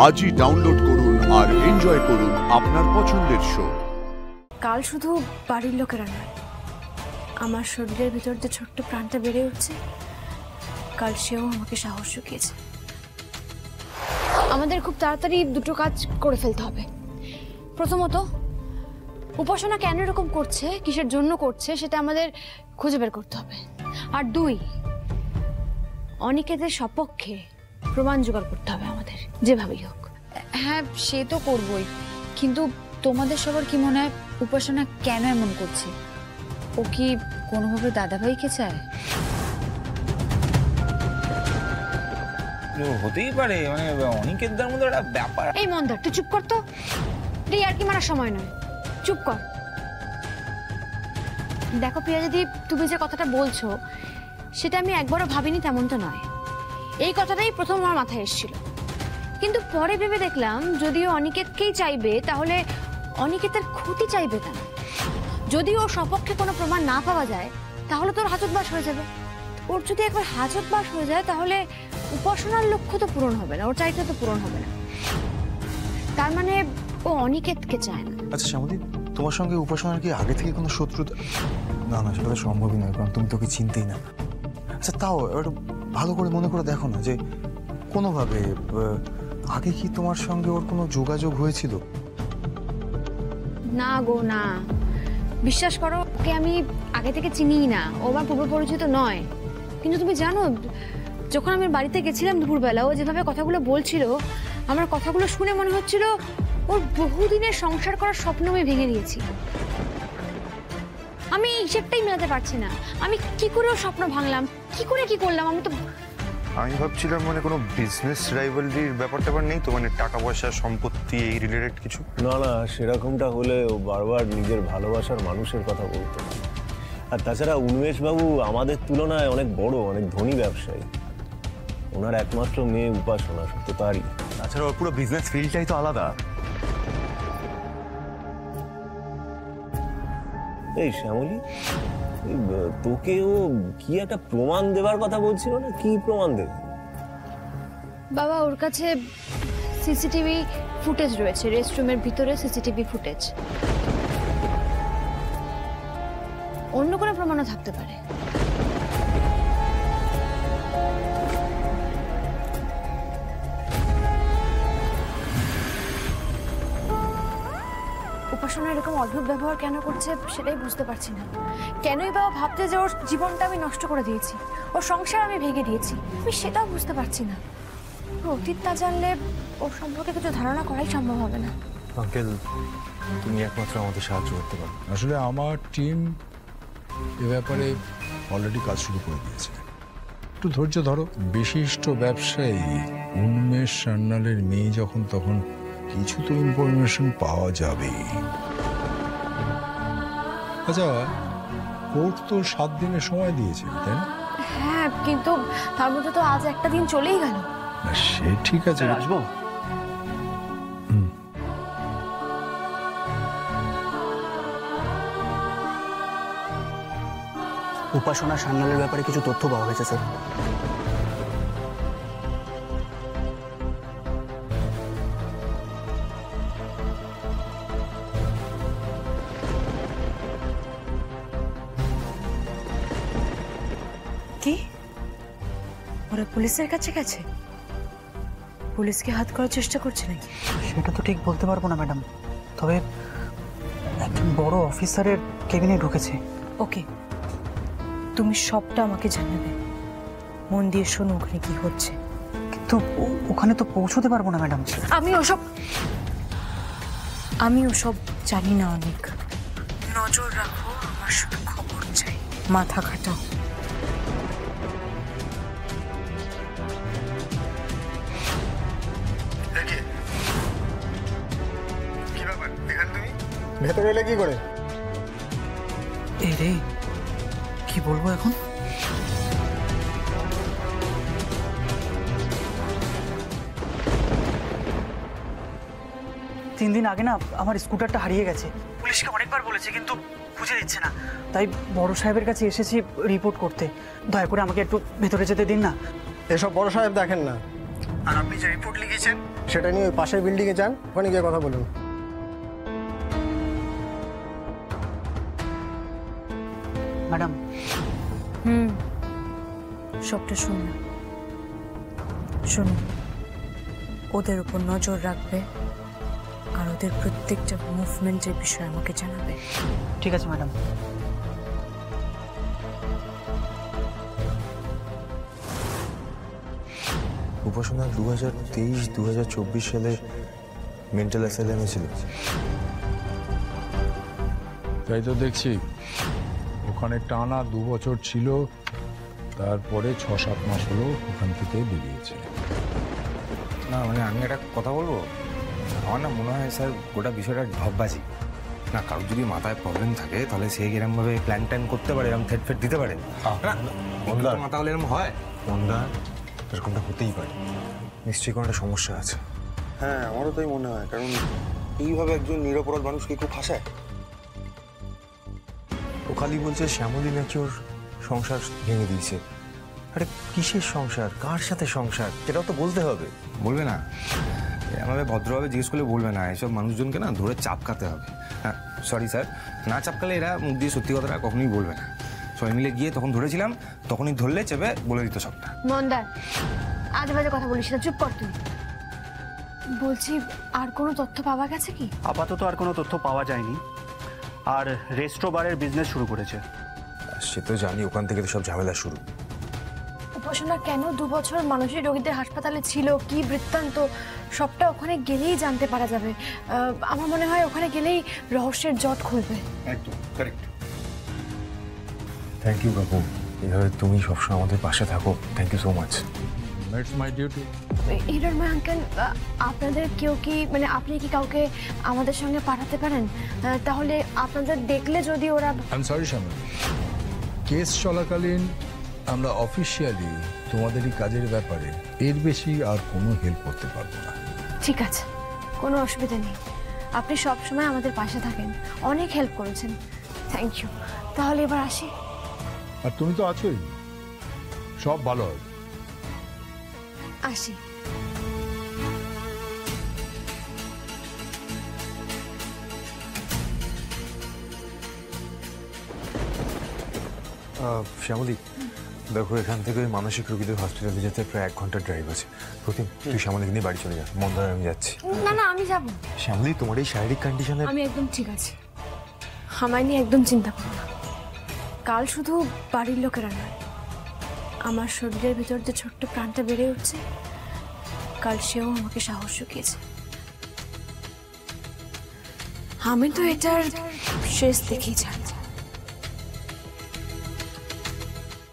আজই ডাউনলোড করুন আর এনজয় করুন আপনার পছন্দের শো। কাল শুধু বাড়ির লোকেরা নয়, আমার শরীরের ভিতর যে ছোট্ট প্রাণটা বেড়ে উঠছে, কাল সেও আমাকে সাহস জুগিয়েছে। আমাদের খুব তাড়াতাড়ি দুটো কাজ করে ফেলতে হবে। প্রথমত, উপাসনা কেন এরকম করছে, কিসের জন্য করছে, সেটা আমাদের খুঁজে বের করতে হবে। আর দুই, অনিকেতের সপক্ষে প্রমাণ জোগাড় করতে হবে আমাদের, যেভাবেই হোক। হ্যাঁ, সে তো করবই, কিন্তু তোমাদের সবার কি মনে হয় উপাসনা কেন এমন করছে? ও কি কোনোভাবে দাদাভাইকে চায়? হতেই পারে, মানে অনিকেতদার মধ্যে একটা ব্যাপার। এই মন্দার, তুই চুপ কর তো। এই আর কি মারার সময় নয়, চুপ কর। দেখো প্রিয়া, যদি তুমি যে কথাটা বলছো সেটা আমি একবারও ভাবিনি তেমনটা নয়। এই কথাটাই প্রথম আমার মাথায় এসেছিল, কিন্তু পরে ভেবে দেখলাম যদিও অনিকেতকেই চাইবে, তাহলে অনিকেতের ক্ষতি চাইবে কেন? যদি ওর সপক্ষে কোনো প্রমাণ না পাওয়া যায় তাহলে তোর হাজতবাস হয়ে যাবে। ওর যদি একবার হাজতবাস হয়ে যায় তাহলে উপাসনার লক্ষ্য তো পূরণ হবে না, ওর চাইতে তো পূরণ হবে না। তার মানে ও অনিকেতকে চায় না। আচ্ছা শ্যামলী, তোমার সঙ্গে উপাসনার কি আগে থেকে কোনো শত্রুতা? না না, সেটা তো সম্ভবই নয়, কারণ তুমি তোকে চিনতেই না। আচ্ছা তাও একটু ভালো করে মনে করে দেখো না যে কোনোভাবে আগে কি তোমার সঙ্গে ওর কোনো যোগাযোগ হয়েছিল? না গো না, বিশ্বাস করো, ওকে আমি আগে থেকে চিনিই না, ও আমার পূর্ব পরিচিত নয়। কিন্তু তুমি জানো, যখন আমি বাড়িতে গেছিলাম দুপুরবেলা, ও যেভাবে কথাগুলো বলছিল, আমার কথাগুলো শুনে মনে হচ্ছিল ওর বহুদিনের সংসার করার স্বপ্ন আমি ভেঙে দিয়েছি। আমি এই হিসেবটাই মেলাতে পারছি না, আমি কি করে ওর স্বপ্ন ভাঙলাম, কি করে কি করলাম। আমি ভাবছিলাম মানে কোনো বিজনেস রাইভালরির ব্যাপার নেই তো, মানে টাকা পয়সা সম্পত্তি এই রিলেটেড কিছু? না না, সেরকমটা হলে ও বারবার নিজের ভালোবাসার মানুষের কথা বলতো। আর তাছাড়া উন্মেষ বাবু আমাদের তুলনায় অনেক বড়, অনেক ধনী ব্যবসায়ী। ওনার একমাত্র মেয়ে উপাসনা, সত্য তারই। তাছাড়া ওর পুরো বিজনেস ফিল্ডটাই তো আলাদা। এই শ্যামলী, তোকে ও কি একটা প্রমাণ দেবার কথা বলছিল না? কি প্রমাণ দেবে? বাবা, ওর কাছে সিসিটিভি ফুটেজ রয়েছে, রেস্টরুমের ভিতরে সিসিটিভি ফুটেজ। অন্য কোনো প্রমাণও থাকতে পারে। উপাসনা এরকম অদ্ভুত ব্যবহার কেন করছে সেটাই বুঝতে পারছি না। কেনই বাবা ভাবছে যে ওর জীবনটা আমি নষ্ট করে দিয়েছি, ওর সংসার আমি ভেঙে দিয়েছি, আমি সেটাও বুঝতে পারছি না। ওর অতীত না জানলে ওর সম্পর্কে কিছু ধারণা করাই সম্ভব হবে না। আঙ্কেল, তুমি একমাত্র আমাদের সাহায্য করতে পারো। আসলে আমার টিম এ ব্যাপারে অলরেডি কাজ শুরু করে দিয়েছে। একটু ধৈর্য ধরো। বিশিষ্ট ব্যবসায়ী উন্মেষ সান্যালের মেয়ে যখন, তখন কিছু তো ইনফরমেশন পাওয়া যাবে। আচ্ছা, কোর্ট তো 7 দিনের সময় দিয়েছে, তাই না? হ্যাঁ, কিন্তু তার মধ্যে তো আজ একটা দিন চলেই গেল। সে ঠিক আছে, আসবো। উপাসনা সান্যালের ব্যাপারে কিছু তথ্য পাওয়া গেছে স্যার। কি ওরা পুলিশের কাছে গেছে? পুলিশকে হাত করার চেষ্টা করছে নাকি? সেটা তো ঠিক বলতে পারবো না ম্যাডাম, তবে একজন বড় অফিসারের কেবিনে ঢুকেছে। ওকে, তুমি সবটা আমাকে জানাবে। মন দিয়ে শোনো ওখানে কি হচ্ছে। কিন্তু ওখানে তো পৌঁছতে পারবো না ম্যাডাম। আমি ওসব জানি না। অনেক নজর রাখো, আমার শুধু খবর চাই, মাথা খাটাও। ভেতরে এলে কি করে? এই রে, কি বলবো এখন? তিন দিন আগে না আমার স্কুটারটা হারিয়ে গেছে। পুলিশকে অনেকবার বলেছে কিন্তু খুঁজে দিচ্ছে না, তাই বড় সাহেবের কাছে এসেছি রিপোর্ট করতে। দয়া করে আমাকে একটু ভেতরে যেতে দিন না। এসব বড় সাহেব দেখেন না, আর আপনি যে রিপোর্ট লিখেছেন সেটা নিয়ে ওই পাশের বিল্ডিংয়ে যান, ওখানে গিয়ে কথা বলুন। ম্যাডাম সবটা শুনুন, শুনুন, ওদের উপর নজর রাখবে আর ওদের প্রত্যেকটা মুভমেন্টের বিষয়ে আমাকে জানাবে। ঠিক আছে ম্যাডাম। উপাসনা 2023-2024 সালে মেন্টাল অ্যাসাইলামে ছিল। তাই তো দেখছি, ওখানে টানা 2 বছর ছিল, তারপরে 6-7 মাস হলো ওখান থেকে বেরিয়েছে। না মানে আমি একটা কথা বলবো, আমার না মনে হয় স্যার গোটা বিষয়টা ঢপবাজি। না কারোর যদি মাথায় প্রবলেম থাকে তাহলে সে এরকমভাবে প্ল্যান ট্যান করতে পারে, এরকম থেট ফেট দিতে পারে না, মাথা হলে এরকম হয়। মন্দা এরকমটা হতেই পারে, নিশ্চয়ই কোনো একটা সমস্যা আছে। হ্যাঁ, আমারও তাই মনে হয়, কারণ এইভাবে একজন নিরপরাধ মানুষকে কেউ ফাঁসায়। ও খালি বলছে শ্যামলী নাকি ওর সংসার ভেঙে দিয়েছে। আরে কিসের সংসার, কার সাথে সংসার, সেটাও তো বলতে হবে। বলবে না, আমাকে ভদ্রভাবে জিজ্ঞেস করলে বলবে না, এসব মানুষজনকে না ধরে চাপকাতে হবে। হ্যাঁ সরি স্যার, না চাপকালে এরা মুখ দিয়ে সত্যি কথাটা কখনোই বলবে না। সবাই মিলে গিয়ে তখন ধরেছিলাম, তখনই ধরলে চেপে বলে দিত সবটা। মন্দার, আজে বাজে কথা বলিস না, চুপ কর তুই। বলছি, আর কোনো তথ্য পাওয়া গেছে কি? আপাতত আর কোনো তথ্য পাওয়া যায়নি। আর রেস্ট্রো বারের বিজনেস শুরু করেছে। সে তো জানি, ওখান থেকে তো সব ঝামেলা শুরু। উপাসনা কেন 2 বছর মানসিক রোগীদের হাসপাতালে ছিল, কি বৃত্তান্ত, সবটা ওখানে গেলেই জানতে পারা যাবে। আমার মনে হয় ওখানে গেলেই রহস্যের জট খুলবে। একদম কারেক্ট। থ্যাংক ইউ বাবু, এইভাবে তুমি সবসময় আমাদের পাশে থাকো। Thank you so much. It's my duty. Hiranmoy uncle, আপনাদের কেউ কি, মানে আপনি কি কাউকে আমাদের সঙ্গে পাঠাতে পারেন? তাহলে আপনাদের দেখলে যদি ওরা... I am sorry Shyamali, case চলাকালীন আমরা অফিসিয়ালি তোমাদের এই কাজের ব্যাপারে এর বেশি আর কোনো হেল্প করতে পারবো না। ঠিক আছে, কোনো অসুবিধা নেই। আপনি সব সময় আমাদের পাশে থাকেন, অনেক হেল্প করেছেন। Thank you. তাহলে এবার আসি। আর তুমি তো আছোই, সব ভালো হবে। আসি। শ্যামলী, দেখো এখান থেকে ওই মানসিক রোগীদের হসপিটালে যেতে প্রায় 1 ঘন্টার ড্রাইভ আছে। প্রতিম, তুই শ্যামলীকে নিয়ে বাড়ি চলে যা, মন্দার আমি যাচ্ছি। না না, আমি যাব। শ্যামলী, তোমার এই শারীরিক কন্ডিশনে... আমি একদম ঠিক আছি, আমায় নিয়ে একদম চিন্তা করো না। কাল শুধু বাড়ির লোকেরা নয়, আমার শরীরের ভিতর যে ছোট্ট প্রাণটা বেড়ে উঠছে, কাল সেও আমাকে সাহস জুগিয়েছে। আমি তো এটার শেষ দেখেই ছাড়ব।